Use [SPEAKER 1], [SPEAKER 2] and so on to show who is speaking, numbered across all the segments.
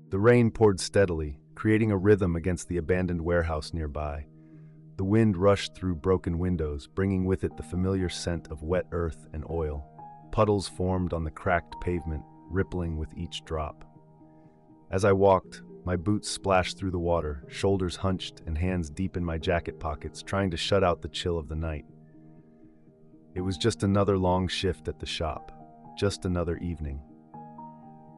[SPEAKER 1] The rain poured steadily, creating a rhythm against the abandoned warehouse nearby. The wind rushed through broken windows, bringing with it the familiar scent of wet earth and oil. Puddles formed on the cracked pavement, rippling with each drop. As I walked, my boots splashed through the water, shoulders hunched and hands deep in my jacket pockets, trying to shut out the chill of the night. It was just another long shift at the shop, just another evening.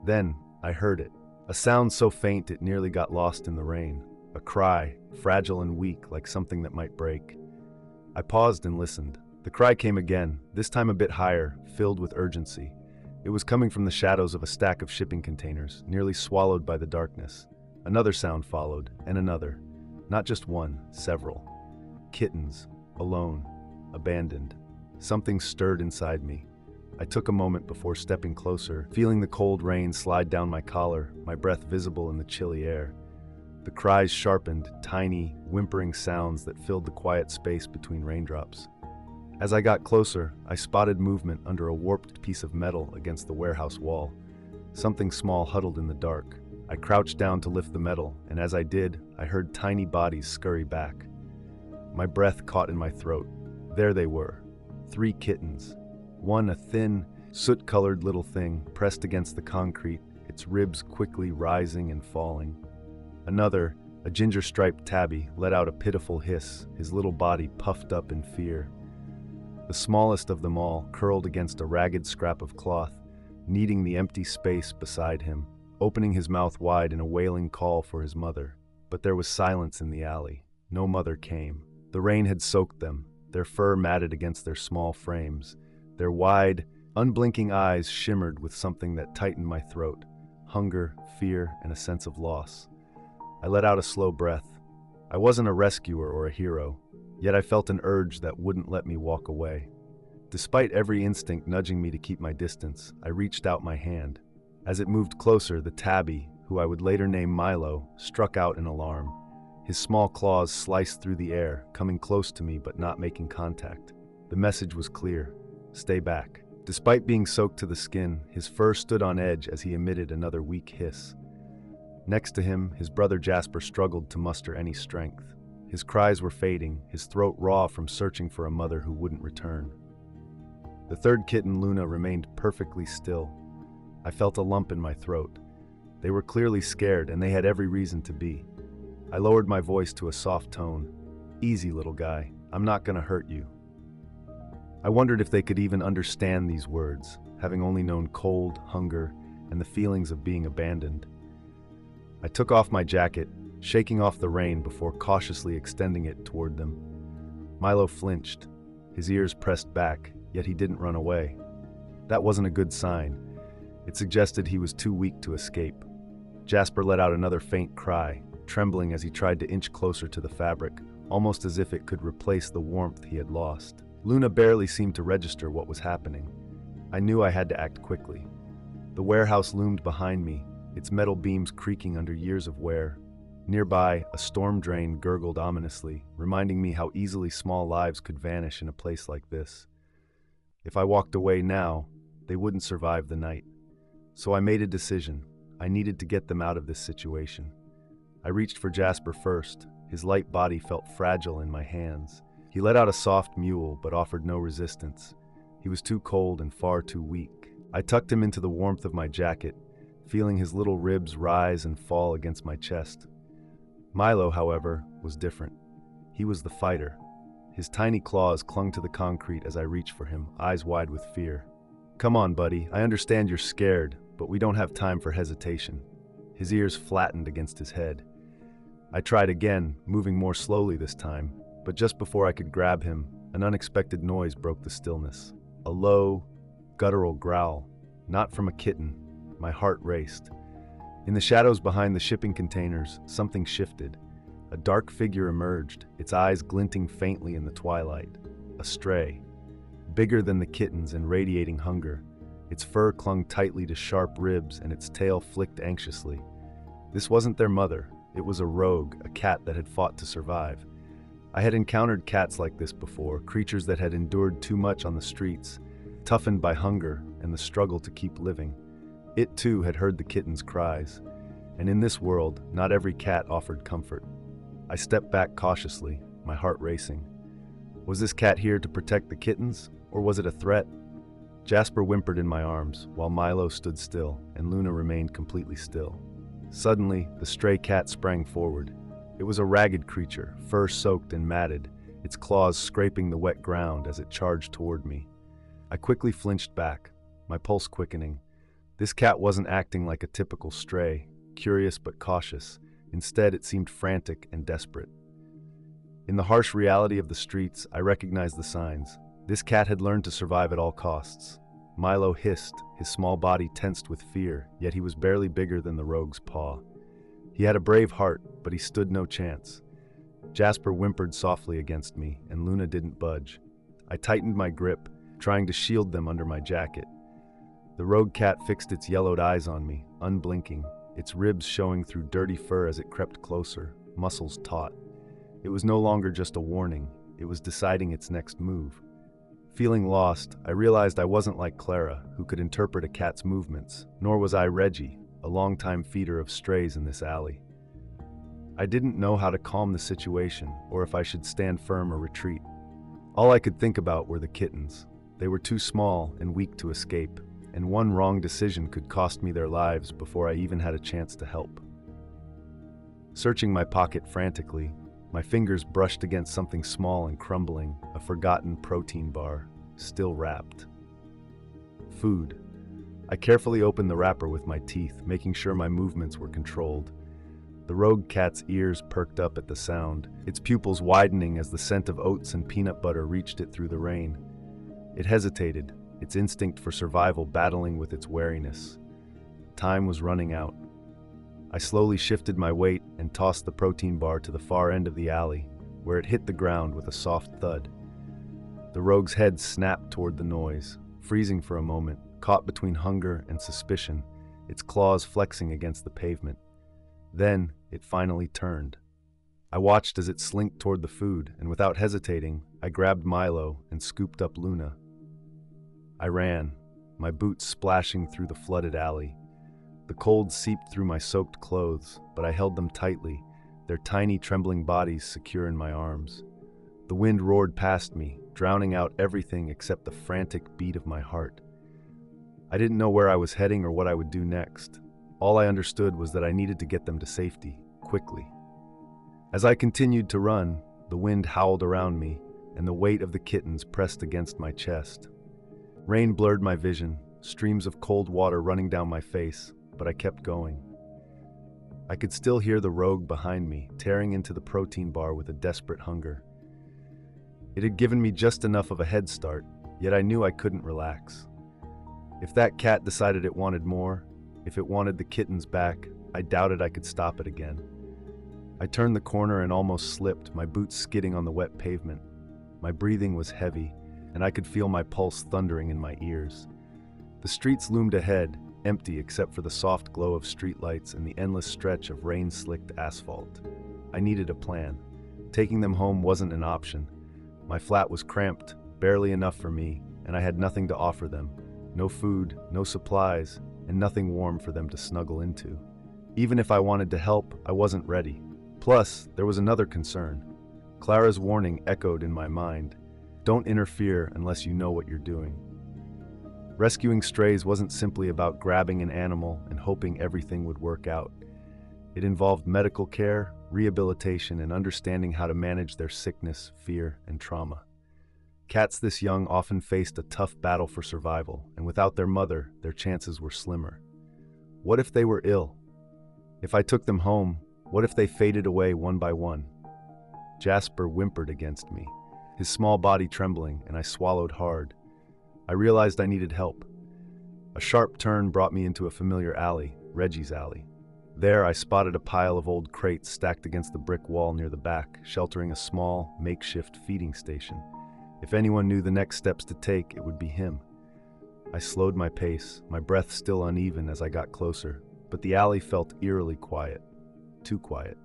[SPEAKER 1] Then I heard it, a sound so faint it nearly got lost in the rain, a cry, fragile and weak like something that might break. I paused and listened. The cry came again, this time a bit higher, filled with urgency. It was coming from the shadows of a stack of shipping containers, nearly swallowed by the darkness. Another sound followed, and another. Not just one, several. Kittens, alone, abandoned. Something stirred inside me. I took a moment before stepping closer, feeling the cold rain slide down my collar, my breath visible in the chilly air. The cries sharpened, tiny, whimpering sounds that filled the quiet space between raindrops. As I got closer, I spotted movement under a warped piece of metal against the warehouse wall. Something small huddled in the dark. I crouched down to lift the metal, and as I did, I heard tiny bodies scurry back. My breath caught in my throat. There they were, 3 kittens. One a thin, soot-colored little thing pressed against the concrete, its ribs quickly rising and falling. Another, a ginger-striped tabby, let out a pitiful hiss, his little body puffed up in fear. The smallest of them all curled against a ragged scrap of cloth, kneading the empty space beside him, opening his mouth wide in a wailing call for his mother. But there was silence in the alley. No mother came. The rain had soaked them, their fur matted against their small frames. Their wide, unblinking eyes shimmered with something that tightened my throat: hunger, fear, and a sense of loss. I let out a slow breath. I wasn't a rescuer or a hero, yet I felt an urge that wouldn't let me walk away. Despite every instinct nudging me to keep my distance, I reached out my hand. As it moved closer, the tabby, who I would later name Milo, struck out in alarm. His small claws sliced through the air, coming close to me but not making contact. The message was clear: stay back. Despite being soaked to the skin, his fur stood on edge as he emitted another weak hiss. Next to him, his brother Jasper struggled to muster any strength. His cries were fading, his throat raw from searching for a mother who wouldn't return. The third kitten, Luna, remained perfectly still. I felt a lump in my throat. They were clearly scared, and they had every reason to be. I lowered my voice to a soft tone. "Easy, little guy. I'm not gonna hurt you." I wondered if they could even understand these words, having only known cold, hunger, and the feelings of being abandoned. I took off my jacket, shaking off the rain before cautiously extending it toward them. Milo flinched, his ears pressed back, yet he didn't run away. That wasn't a good sign. It suggested he was too weak to escape. Jasper let out another faint cry, trembling as he tried to inch closer to the fabric, almost as if it could replace the warmth he had lost. Luna barely seemed to register what was happening. I knew I had to act quickly. The warehouse loomed behind me, its metal beams creaking under years of wear. Nearby, a storm drain gurgled ominously, reminding me how easily small lives could vanish in a place like this. If I walked away now, they wouldn't survive the night. So I made a decision. I needed to get them out of this situation. I reached for Jasper first. His light body felt fragile in my hands. He let out a soft mewl, but offered no resistance. He was too cold and far too weak. I tucked him into the warmth of my jacket, feeling his little ribs rise and fall against my chest. Milo, however, was different. He was the fighter. His tiny claws clung to the concrete as I reached for him, eyes wide with fear. "Come on, buddy. I understand you're scared, but we don't have time for hesitation." His ears flattened against his head. I tried again, moving more slowly this time, but just before I could grab him, an unexpected noise broke the stillness. A low, guttural growl, not from a kitten. My heart raced. In the shadows behind the shipping containers, something shifted. A dark figure emerged, its eyes glinting faintly in the twilight. A stray, bigger than the kittens and radiating hunger. Its fur clung tightly to sharp ribs and its tail flicked anxiously. This wasn't their mother. It was a rogue, a cat that had fought to survive. I had encountered cats like this before, creatures that had endured too much on the streets, toughened by hunger and the struggle to keep living. It too had heard the kitten's cries. And in this world, not every cat offered comfort. I stepped back cautiously, my heart racing. Was this cat here to protect the kittens, or was it a threat? Jasper whimpered in my arms, while Milo stood still, and Luna remained completely still. Suddenly, the stray cat sprang forward. It was a ragged creature, fur soaked and matted, its claws scraping the wet ground as it charged toward me. I quickly flinched back, my pulse quickening. This cat wasn't acting like a typical stray, curious but cautious. Instead, it seemed frantic and desperate. In the harsh reality of the streets, I recognized the signs. This cat had learned to survive at all costs. Milo hissed, his small body tensed with fear, yet he was barely bigger than the rogue's paw. He had a brave heart, but he stood no chance. Jasper whimpered softly against me, and Luna didn't budge. I tightened my grip, trying to shield them under my jacket. The rogue cat fixed its yellowed eyes on me, unblinking, its ribs showing through dirty fur as it crept closer, muscles taut. It was no longer just a warning, it was deciding its next move. Feeling lost, I realized I wasn't like Clara, who could interpret a cat's movements, nor was I Reggie, a longtime feeder of strays in this alley. I didn't know how to calm the situation, or if I should stand firm or retreat. All I could think about were the kittens. They were too small and weak to escape, and one wrong decision could cost me their lives before I even had a chance to help. Searching my pocket frantically, my fingers brushed against something small and crumbling, a forgotten protein bar, still wrapped. Food. I carefully opened the wrapper with my teeth, making sure my movements were controlled. The rogue cat's ears perked up at the sound, its pupils widening as the scent of oats and peanut butter reached it through the rain. It hesitated, its instinct for survival battling with its wariness. Time was running out. I slowly shifted my weight and tossed the protein bar to the far end of the alley, where it hit the ground with a soft thud. The rogue's head snapped toward the noise, freezing for a moment, caught between hunger and suspicion, its claws flexing against the pavement. Then, it finally turned. I watched as it slinked toward the food, and without hesitating, I grabbed Milo and scooped up Luna. I ran, my boots splashing through the flooded alley. The cold seeped through my soaked clothes, but I held them tightly, their tiny trembling bodies secure in my arms. The wind roared past me, drowning out everything except the frantic beat of my heart. I didn't know where I was heading or what I would do next. All I understood was that I needed to get them to safety, quickly. As I continued to run, the wind howled around me, and the weight of the kittens pressed against my chest. Rain blurred my vision, streams of cold water running down my face, but I kept going. I could still hear the rogue behind me, tearing into the protein bar with a desperate hunger. It had given me just enough of a head start, yet I knew I couldn't relax. If that cat decided it wanted more, if it wanted the kittens back, I doubted I could stop it again. I turned the corner and almost slipped, my boots skidding on the wet pavement. My breathing was heavy, and I could feel my pulse thundering in my ears. The streets loomed ahead, empty except for the soft glow of streetlights and the endless stretch of rain-slicked asphalt. I needed a plan. Taking them home wasn't an option. My flat was cramped, barely enough for me, and I had nothing to offer them. No food, no supplies, and nothing warm for them to snuggle into. Even if I wanted to help, I wasn't ready. Plus, there was another concern. Clara's warning echoed in my mind. Don't interfere unless you know what you're doing. Rescuing strays wasn't simply about grabbing an animal and hoping everything would work out. It involved medical care, rehabilitation, and understanding how to manage their sickness, fear, and trauma. Cats this young often faced a tough battle for survival, and without their mother, their chances were slimmer. What if they were ill? If I took them home, what if they faded away one by one? Jasper whimpered against me, his small body trembling, and I swallowed hard. I realized I needed help. A sharp turn brought me into a familiar alley, Reggie's alley. There, I spotted a pile of old crates stacked against the brick wall near the back, sheltering a small, makeshift feeding station. If anyone knew the next steps to take, it would be him. I slowed my pace, my breath still uneven as I got closer, but the alley felt eerily quiet. Too quiet.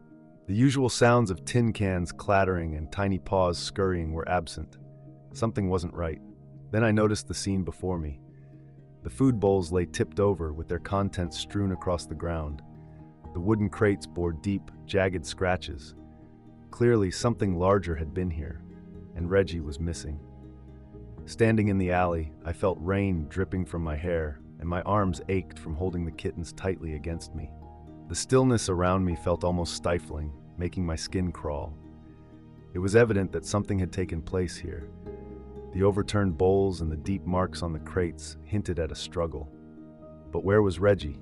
[SPEAKER 1] The usual sounds of tin cans clattering and tiny paws scurrying were absent. Something wasn't right. Then I noticed the scene before me. The food bowls lay tipped over with their contents strewn across the ground. The wooden crates bore deep, jagged scratches. Clearly, something larger had been here, and Reggie was missing. Standing in the alley, I felt rain dripping from my hair, and my arms ached from holding the kittens tightly against me. The stillness around me felt almost stifling, making my skin crawl. It was evident that something had taken place here. The overturned bowls and the deep marks on the crates hinted at a struggle. But where was Reggie?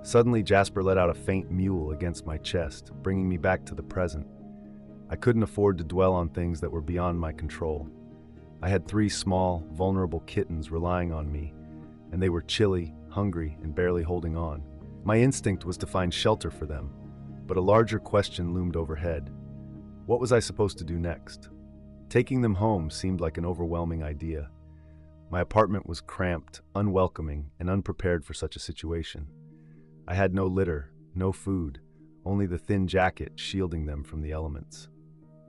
[SPEAKER 1] Suddenly, Jasper let out a faint mewl against my chest, bringing me back to the present. I couldn't afford to dwell on things that were beyond my control. I had 3 small, vulnerable kittens relying on me, and they were chilly, hungry, and barely holding on. My instinct was to find shelter for them, but a larger question loomed overhead. What was I supposed to do next? Taking them home seemed like an overwhelming idea. My apartment was cramped, unwelcoming, and unprepared for such a situation. I had no litter, no food, only the thin jacket shielding them from the elements.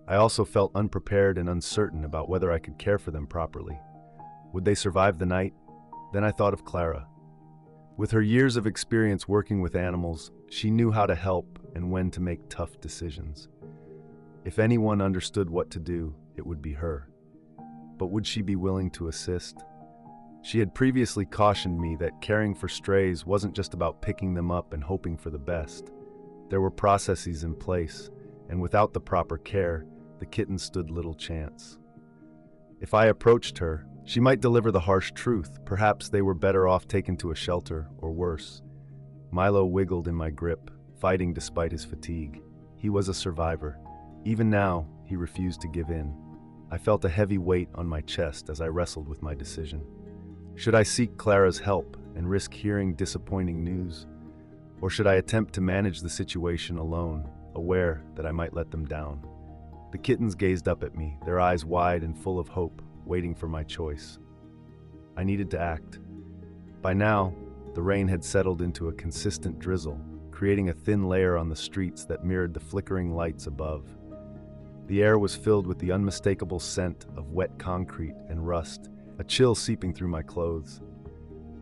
[SPEAKER 1] I also felt unprepared and uncertain about whether I could care for them properly. Would they survive the night? Then I thought of Clara. With her years of experience working with animals, she knew how to help and when to make tough decisions. If anyone understood what to do, it would be her. But would she be willing to assist? She had previously cautioned me that caring for strays wasn't just about picking them up and hoping for the best. There were processes in place, and without the proper care, the kittens stood little chance. If I approached her, she might deliver the harsh truth. Perhaps they were better off taken to a shelter, or worse. Milo wiggled in my grip, fighting despite his fatigue. He was a survivor. Even now, he refused to give in. I felt a heavy weight on my chest as I wrestled with my decision. Should I seek Clara's help and risk hearing disappointing news? Or should I attempt to manage the situation alone, aware that I might let them down? The kittens gazed up at me, their eyes wide and full of hope, waiting for my choice. I needed to act. By now, the rain had settled into a consistent drizzle, creating a thin layer on the streets that mirrored the flickering lights above. The air was filled with the unmistakable scent of wet concrete and rust, a chill seeping through my clothes.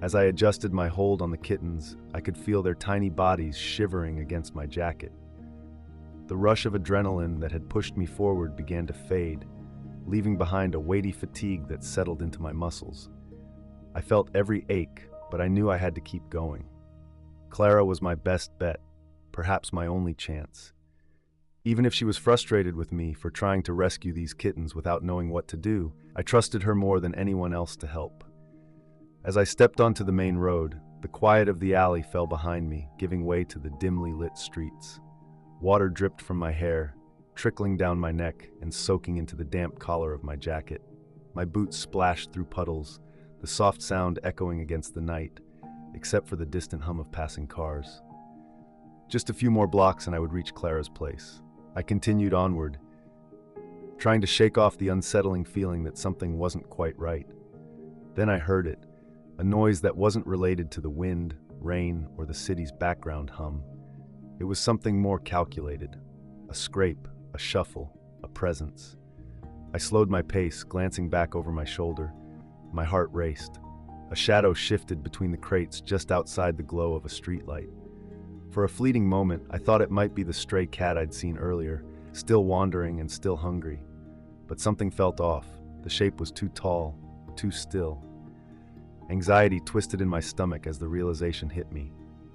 [SPEAKER 1] As I adjusted my hold on the kittens, I could feel their tiny bodies shivering against my jacket. The rush of adrenaline that had pushed me forward began to fade, leaving behind a weighty fatigue that settled into my muscles. I felt every ache, but I knew I had to keep going. Clara was my best bet, perhaps my only chance. Even if she was frustrated with me for trying to rescue these kittens without knowing what to do, I trusted her more than anyone else to help. As I stepped onto the main road, the quiet of the alley fell behind me, giving way to the dimly lit streets. Water dripped from my hair, trickling down my neck and soaking into the damp collar of my jacket. My boots splashed through puddles, the soft sound echoing against the night, except for the distant hum of passing cars. Just a few more blocks and I would reach Clara's place. I continued onward, trying to shake off the unsettling feeling that something wasn't quite right. Then I heard it, a noise that wasn't related to the wind, rain, or the city's background hum. It was something more calculated, a scrape, a shuffle, a presence. I slowed my pace, glancing back over my shoulder. My heart raced. A shadow shifted between the crates just outside the glow of a streetlight. For a fleeting moment, I thought it might be the stray cat I'd seen earlier, still wandering and still hungry. But something felt off. The shape was too tall, too still. Anxiety twisted in my stomach as the realization hit me.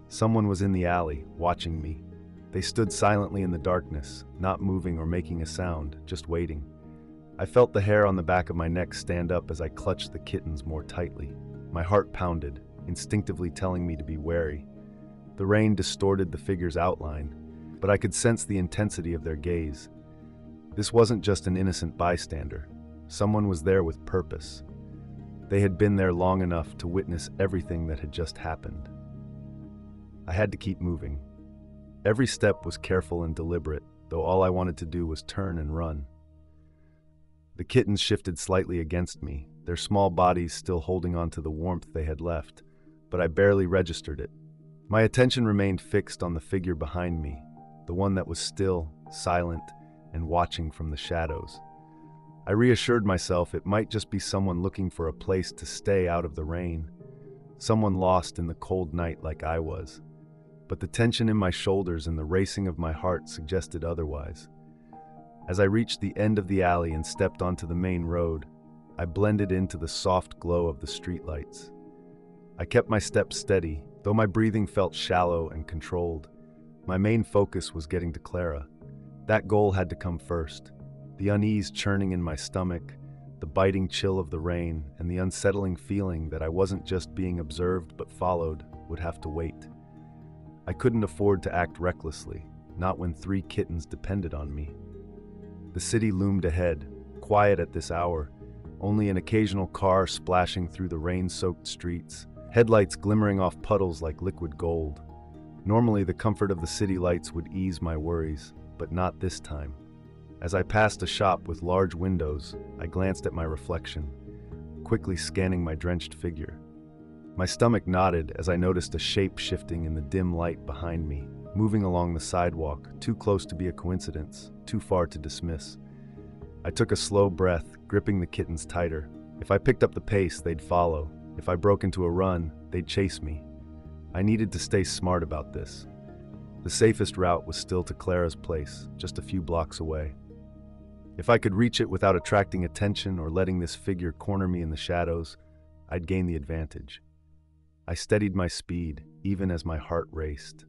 [SPEAKER 1] Someone was in the alley, watching me. They stood silently in the darkness, not moving or making a sound, just waiting. I felt the hair on the back of my neck stand up as I clutched the kittens more tightly. My heart pounded, instinctively telling me to be wary. The rain distorted the figure's outline, but I could sense the intensity of their gaze. This wasn't just an innocent bystander. Someone was there with purpose. They had been there long enough to witness everything that had just happened. I had to keep moving. Every step was careful and deliberate, though all I wanted to do was turn and run. The kittens shifted slightly against me, their small bodies still holding on to the warmth they had left, but I barely registered it. My attention remained fixed on the figure behind me, the one that was still, silent, and watching from the shadows. I reassured myself it might just be someone looking for a place to stay out of the rain, someone lost in the cold night like I was. but the tension in my shoulders and the racing of my heart suggested otherwise. As I reached the end of the alley and stepped onto the main road, I blended into the soft glow of the streetlights. I kept my steps steady, though my breathing felt shallow and controlled. My main focus was getting to Clara. That goal had to come first. The unease churning in my stomach, the biting chill of the rain, and the unsettling feeling that I wasn't just being observed but followed would have to wait. I couldn't afford to act recklessly, not when 3 kittens depended on me. The city loomed ahead, quiet at this hour, only an occasional car splashing through the rain-soaked streets, headlights glimmering off puddles like liquid gold. Normally, the comfort of the city lights would ease my worries, but not this time. As I passed a shop with large windows, I glanced at my reflection, quickly scanning my drenched figure. My stomach knotted as I noticed a shape shifting in the dim light behind me, moving along the sidewalk, too close to be a coincidence, too far to dismiss. I took a slow breath, gripping the kittens tighter. If I picked up the pace, they'd follow. If I broke into a run, they'd chase me. I needed to stay smart about this. The safest route was still to Clara's place, just a few blocks away. If I could reach it without attracting attention or letting this figure corner me in the shadows, I'd gain the advantage. I steadied my speed, even as my heart raced.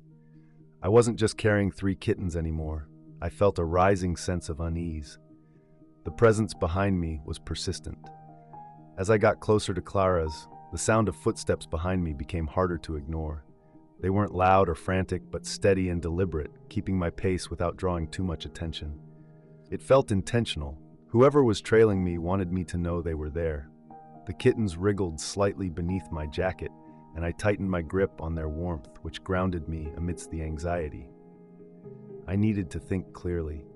[SPEAKER 1] I wasn't just carrying 3 kittens anymore. I felt a rising sense of unease. The presence behind me was persistent. As I got closer to Clara's, the sound of footsteps behind me became harder to ignore. They weren't loud or frantic, but steady and deliberate, keeping my pace without drawing too much attention. It felt intentional. Whoever was trailing me wanted me to know they were there. The kittens wriggled slightly beneath my jacket, and I tightened my grip on their warmth, which grounded me amidst the anxiety. I needed to think clearly.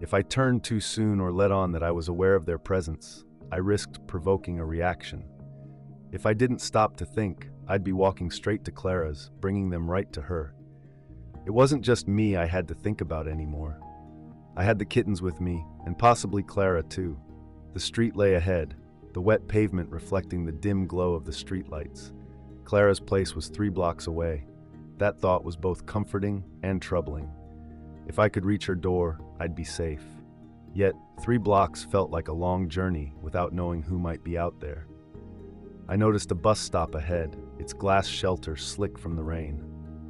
[SPEAKER 1] If I turned too soon or let on that I was aware of their presence, I risked provoking a reaction. If I didn't stop to think, I'd be walking straight to Clara's, bringing them right to her. It wasn't just me I had to think about anymore. I had the kittens with me, and possibly Clara too. The street lay ahead, the wet pavement reflecting the dim glow of the streetlights. Clara's place was 3 blocks away. That thought was both comforting and troubling. If I could reach her door, I'd be safe. Yet, 3 blocks felt like a long journey without knowing who might be out there. I noticed a bus stop ahead, its glass shelter slick from the rain.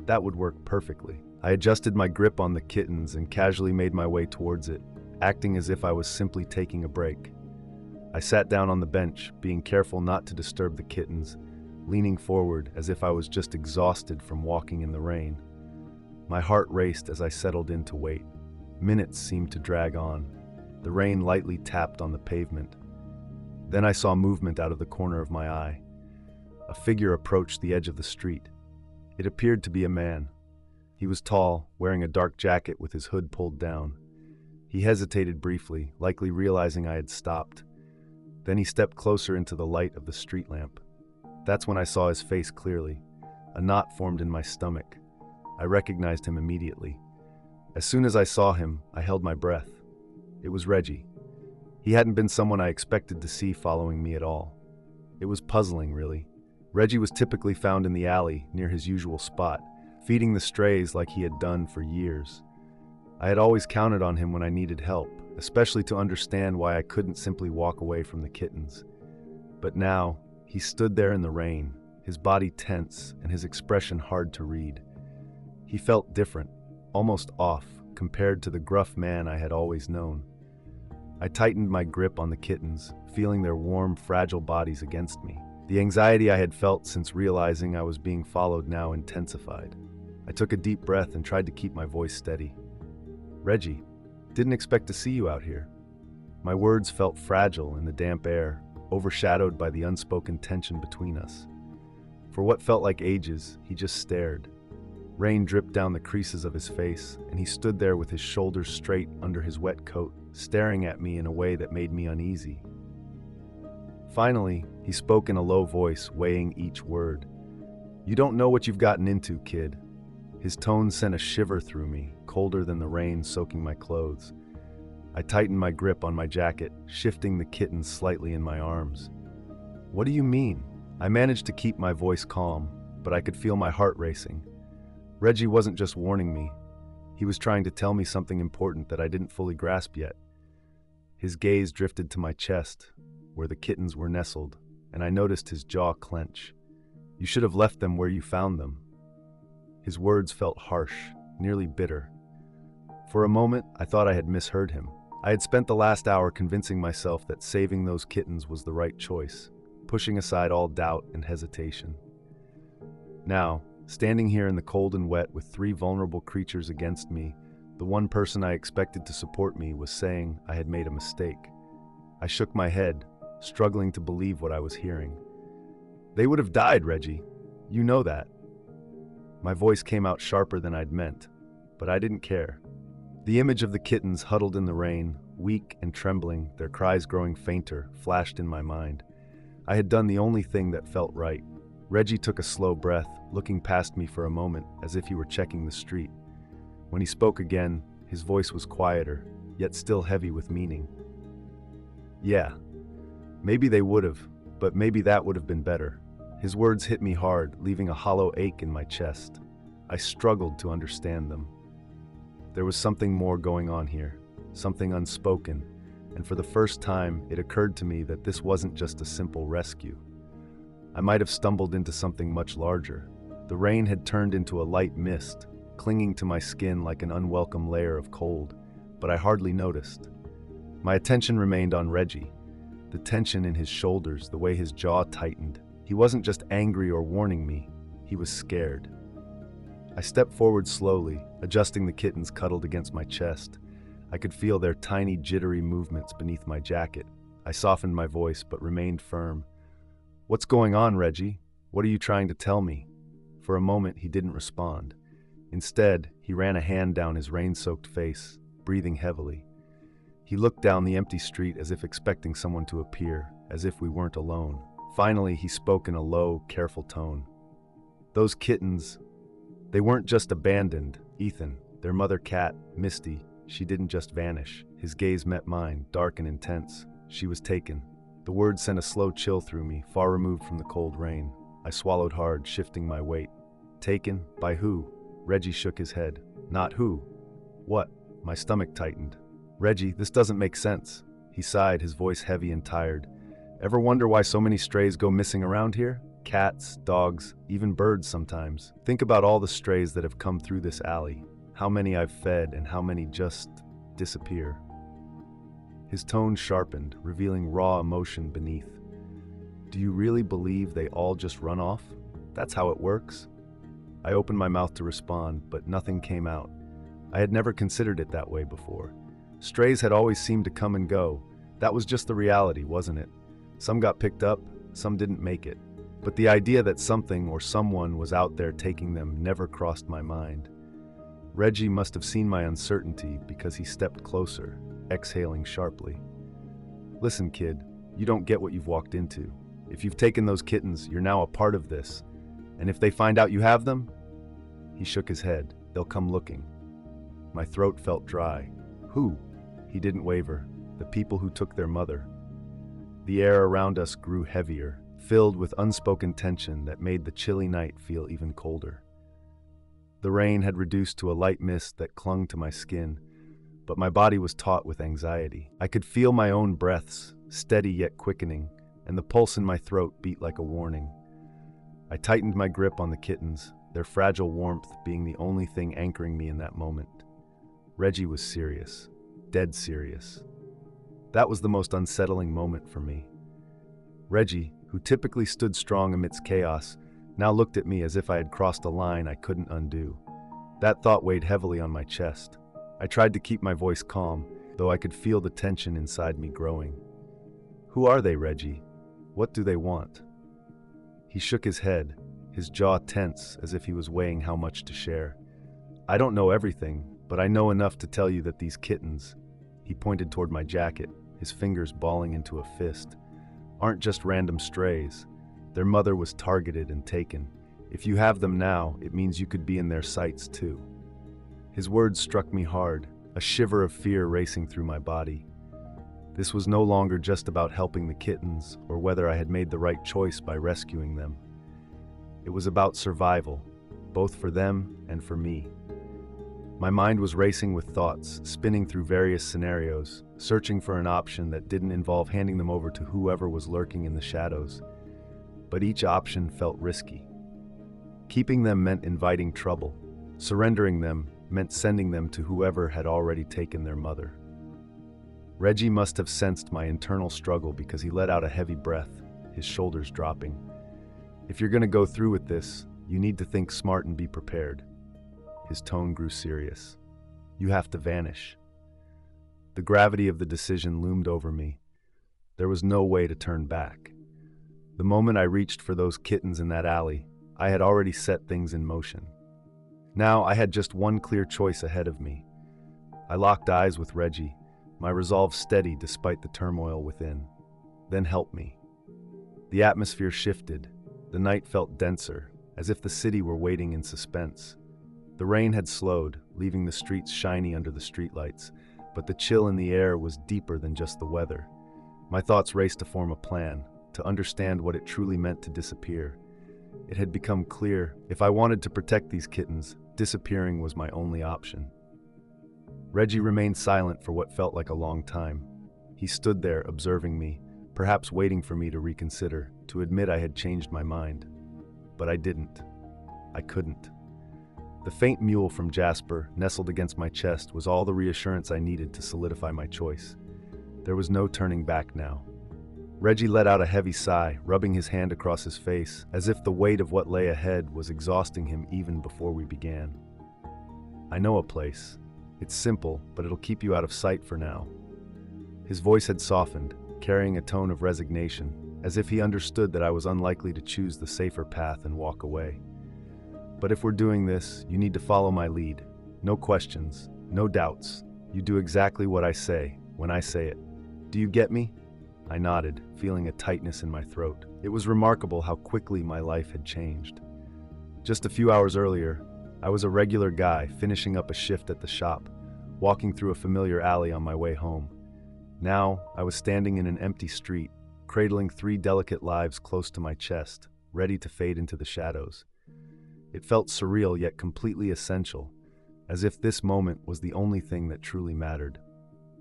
[SPEAKER 1] That would work perfectly. I adjusted my grip on the kittens and casually made my way towards it, acting as if I was simply taking a break. I sat down on the bench, being careful not to disturb the kittens, leaning forward as if I was just exhausted from walking in the rain. My heart raced as I settled in to wait. Minutes seemed to drag on. The rain lightly tapped on the pavement. Then I saw movement out of the corner of my eye. A figure approached the edge of the street. It appeared to be a man. He was tall, wearing a dark jacket with his hood pulled down. He hesitated briefly, likely realizing I had stopped. Then he stepped closer into the light of the street lamp. That's when I saw his face clearly. A knot formed in my stomach. I recognized him immediately. As soon as I saw him, I held my breath. It was Reggie. He hadn't been someone I expected to see following me at all. It was puzzling, really. Reggie was typically found in the alley, near his usual spot, feeding the strays like he had done for years. I had always counted on him when I needed help, especially to understand why I couldn't simply walk away from the kittens. But now, he stood there in the rain, his body tense and his expression hard to read. He felt different, almost off, compared to the gruff man I had always known. I tightened my grip on the kittens, feeling their warm, fragile bodies against me. The anxiety I had felt since realizing I was being followed now intensified. I took a deep breath and tried to keep my voice steady. "Reggie, didn't expect to see you out here." My words felt fragile in the damp air, overshadowed by the unspoken tension between us. For what felt like ages, he just stared. Rain dripped down the creases of his face, and he stood there with his shoulders straight under his wet coat, staring at me in a way that made me uneasy. Finally, he spoke in a low voice, weighing each word. "You don't know what you've gotten into, kid." His tone sent a shiver through me, colder than the rain soaking my clothes. I tightened my grip on my jacket, shifting the kittens slightly in my arms. "What do you mean?" I managed to keep my voice calm, but I could feel my heart racing. Reggie wasn't just warning me. He was trying to tell me something important that I didn't fully grasp yet. His gaze drifted to my chest, where the kittens were nestled, and I noticed his jaw clench. "You should have left them where you found them." His words felt harsh, nearly bitter. For a moment, I thought I had misheard him. I had spent the last hour convincing myself that saving those kittens was the right choice, pushing aside all doubt and hesitation. Now, standing here in the cold and wet with 3 vulnerable creatures against me, the one person I expected to support me was saying I had made a mistake. I shook my head, struggling to believe what I was hearing. "They would have died, Reggie. You know that." My voice came out sharper than I'd meant, but I didn't care. The image of the kittens huddled in the rain, weak and trembling, their cries growing fainter, flashed in my mind. I had done the only thing that felt right. Reggie took a slow breath, looking past me for a moment, as if he were checking the street. When he spoke again, his voice was quieter, yet still heavy with meaning. "Yeah, maybe they would have, but maybe that would have been better." His words hit me hard, leaving a hollow ache in my chest. I struggled to understand them. There was something more going on here, something unspoken, and for the first time, it occurred to me that this wasn't just a simple rescue. I might have stumbled into something much larger. The rain had turned into a light mist, clinging to my skin like an unwelcome layer of cold, but I hardly noticed. My attention remained on Reggie. The tension in his shoulders, the way his jaw tightened. He wasn't just angry or warning me, he was scared. I stepped forward slowly, adjusting the kittens cuddled against my chest. I could feel their tiny, jittery movements beneath my jacket. I softened my voice, but remained firm. "What's going on, Reggie? What are you trying to tell me?" For a moment, he didn't respond. Instead, he ran a hand down his rain-soaked face, breathing heavily. He looked down the empty street as if expecting someone to appear, as if we weren't alone. Finally, he spoke in a low, careful tone. "Those kittens, they weren't just abandoned, Ethan. Their mother cat, Misty, she didn't just vanish." His gaze met mine, dark and intense. "She was taken." The words sent a slow chill through me, far removed from the cold rain. I swallowed hard, shifting my weight. "Taken? By who?" Reggie shook his head. "Not who. What?" My stomach tightened. "Reggie, this doesn't make sense." He sighed, his voice heavy and tired. "Ever wonder why so many strays go missing around here? Cats, dogs, even birds sometimes. Think about all the strays that have come through this alley. How many I've fed and how many just disappear." His tone sharpened, revealing raw emotion beneath. "Do you really believe they all just run off? That's how it works?" I opened my mouth to respond, but nothing came out. I had never considered it that way before. Strays had always seemed to come and go. That was just the reality, wasn't it? Some got picked up, some didn't make it. But the idea that something or someone was out there taking them never crossed my mind. Reggie must have seen my uncertainty because he stepped closer, exhaling sharply. "Listen, kid, you don't get what you've walked into. If you've taken those kittens, you're now a part of this. And if they find out you have them," he shook his head, "they'll come looking." My throat felt dry. "Who?" He didn't waver. "The people who took their mother." The air around us grew heavier, filled with unspoken tension that made the chilly night feel even colder. The rain had reduced to a light mist that clung to my skin, but my body was taut with anxiety. I could feel my own breaths, steady yet quickening, and the pulse in my throat beat like a warning. I tightened my grip on the kittens, their fragile warmth being the only thing anchoring me in that moment. Reggie was serious, dead serious. That was the most unsettling moment for me. Reggie, who typically stood strong amidst chaos, now looked at me as if I had crossed a line I couldn't undo. That thought weighed heavily on my chest. I tried to keep my voice calm, though I could feel the tension inside me growing. "Who are they, Reggie? What do they want?" He shook his head, his jaw tense as if he was weighing how much to share. "I don't know everything, but I know enough to tell you that these kittens," he pointed toward my jacket, his fingers balling into a fist, "aren't just random strays. Their mother was targeted and taken. If you have them now, it means you could be in their sights too." His words struck me hard, a shiver of fear racing through my body. This was no longer just about helping the kittens or whether I had made the right choice by rescuing them. It was about survival, both for them and for me. My mind was racing with thoughts, spinning through various scenarios, searching for an option that didn't involve handing them over to whoever was lurking in the shadows. But each option felt risky. Keeping them meant inviting trouble. Surrendering them meant sending them to whoever had already taken their mother. Reggie must have sensed my internal struggle because he let out a heavy breath, his shoulders dropping. If you're going to go through with this, you need to think smart and be prepared. His tone grew serious. You have to vanish. The gravity of the decision loomed over me. There was no way to turn back. The moment I reached for those kittens in that alley, I had already set things in motion. Now I had just one clear choice ahead of me. I locked eyes with Reggie, my resolve steady despite the turmoil within. Then help me. The atmosphere shifted. The night felt denser, as if the city were waiting in suspense. The rain had slowed, leaving the streets shiny under the streetlights, but the chill in the air was deeper than just the weather. My thoughts raced to form a plan, to understand what it truly meant to disappear. It had become clear, if I wanted to protect these kittens, disappearing was my only option. Reggie remained silent for what felt like a long time. He stood there, observing me, perhaps waiting for me to reconsider, to admit I had changed my mind. But I didn't. I couldn't. The faint mewl from Jasper, nestled against my chest, was all the reassurance I needed to solidify my choice. There was no turning back now. Reggie let out a heavy sigh, rubbing his hand across his face, as if the weight of what lay ahead was exhausting him even before we began. I know a place. It's simple, but it'll keep you out of sight for now. His voice had softened, carrying a tone of resignation, as if he understood that I was unlikely to choose the safer path and walk away. But if we're doing this, you need to follow my lead. No questions, no doubts. You do exactly what I say, when I say it. Do you get me? I nodded, feeling a tightness in my throat. It was remarkable how quickly my life had changed. Just a few hours earlier, I was a regular guy finishing up a shift at the shop, walking through a familiar alley on my way home. Now, I was standing in an empty street, cradling 3 delicate lives close to my chest, ready to fade into the shadows. It felt surreal yet completely essential, as if this moment was the only thing that truly mattered.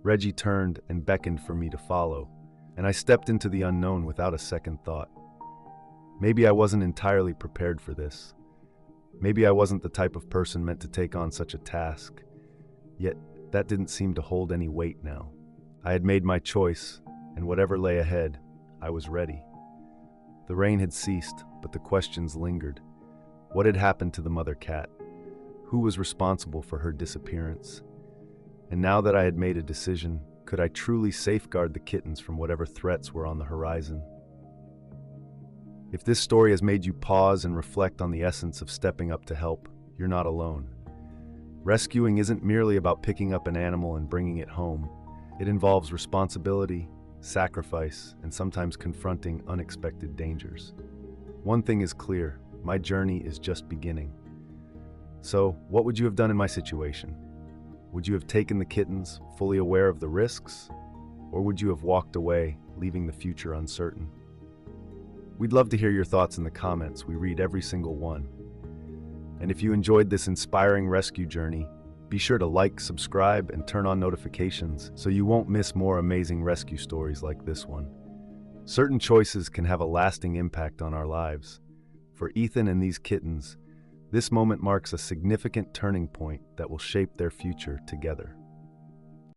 [SPEAKER 1] Reggie turned and beckoned for me to follow, and I stepped into the unknown without a second thought. Maybe I wasn't entirely prepared for this. Maybe I wasn't the type of person meant to take on such a task. Yet, that didn't seem to hold any weight now. I had made my choice, and whatever lay ahead, I was ready. The rain had ceased, but the questions lingered. What had happened to the mother cat? Who was responsible for her disappearance? And now that I had made a decision, could I truly safeguard the kittens from whatever threats were on the horizon? If this story has made you pause and reflect on the essence of stepping up to help, you're not alone. Rescuing isn't merely about picking up an animal and bringing it home. It involves responsibility, sacrifice, and sometimes confronting unexpected dangers. One thing is clear, my journey is just beginning. So, what would you have done in my situation? Would you have taken the kittens, fully aware of the risks? Or would you have walked away, leaving the future uncertain? We'd love to hear your thoughts in the comments. We read every single one. And if you enjoyed this inspiring rescue journey, be sure to like, subscribe, and turn on notifications so you won't miss more amazing rescue stories like this one. Certain choices can have a lasting impact on our lives. For Ethan and these kittens, this moment marks a significant turning point that will shape their future together.